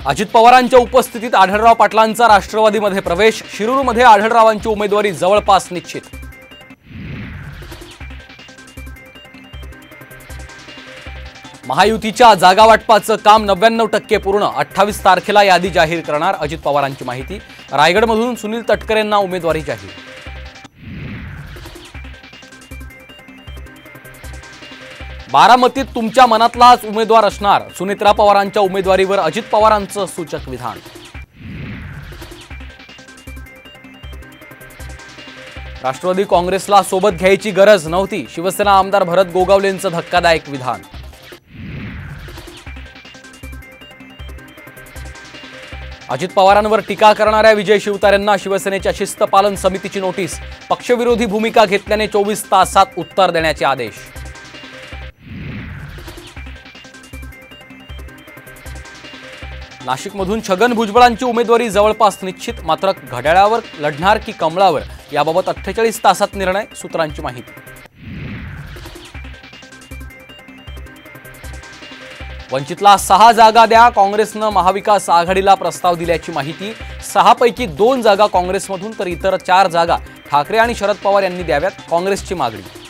अजित पवारांच्या उपस्थितीत आढळराव पाटलांचा राष्ट्रवादीमध्ये प्रवेश। शिरूरमध्ये आढळरावांची उमेदवारी जवळपास निश्चित। महायुतीच्या जागा वाटपाचं काम 99% पूर्ण। 28 तारखेला यादी जाहीर करणार अजित पवारांची माहिती। रायगडमधून सुनील तटकरेंना उमेदवारी जाहीर। बारामतीत तुमच्या मनातलाच उमेदवार असणार। सुनेत्रा पवारांच्या उमेदवारीवर अजित पवारांचं सूचक विधान। राष्ट्रवादी काँग्रेसला सोबत घ्यायची गरज नव्हती। शिवसेना आमदार भरत गोगावलेंचं धक्कादायक विधान। अजित पवारांवर टीका करणाऱ्या विजय शिवतारेंना शिवसेनेच्या शिस्त पालन समितीची नोटीस। पक्षविरोधी भूमिका घेतल्याने 24 तासात उत्तर देण्याचे आदेश। नाशिकमधून छगन भुजबळांची उमेदवारी जवळपास निश्चित। मात्र घड्याळावर लढणार की कमळावर याबाबत 48 तासात निर्णय, सूत्रांची माहिती। वंचितला 6 जागा द्या, काँग्रेसनं महाविकास आघाडीला प्रस्ताव दिल्याची माहिती। 6 पैकी 2 जागा काँग्रेसमधून तर इतर 4 जागा ठाकरे आणि शरद पवार यांनी द्याव्यात, काँग्रेसची मागणी।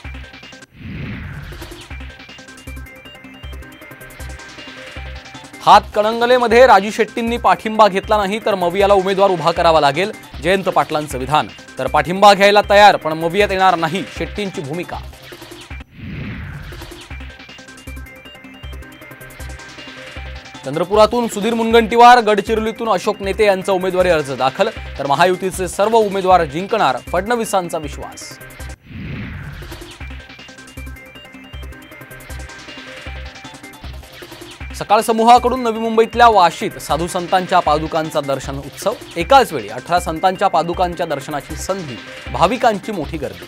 हातकणंगलेमध्ये राजू शेट्टींनी पाठिंबा घेतला नाही तर मवियाला उमेदवार उभा करावा लागेल, जयंत पाटलांचं विधान। तर पाठिंबा घ्यायला तयार पण मवियात येणार नाही, शेट्टींची भूमिका। चंद्रपुरातून सुधीर मुनगंटीवार, गडचिरोलीतून अशोक नेते यांचा उमेदवारी अर्ज दाखल। तर महायुतीचे सर्व उमेदवार जिंकणार, फडणवीसांचा विश्वास। सकाळ समूहाकडून नवी मुंबईतल्या वाशीत साधू संतांच्या पादुकांचा दर्शन उत्सव। एकाच वेळी 18 संतांच्या पादुकांच्या दर्शनाची संधी, भाविकांची मोठी गर्दी।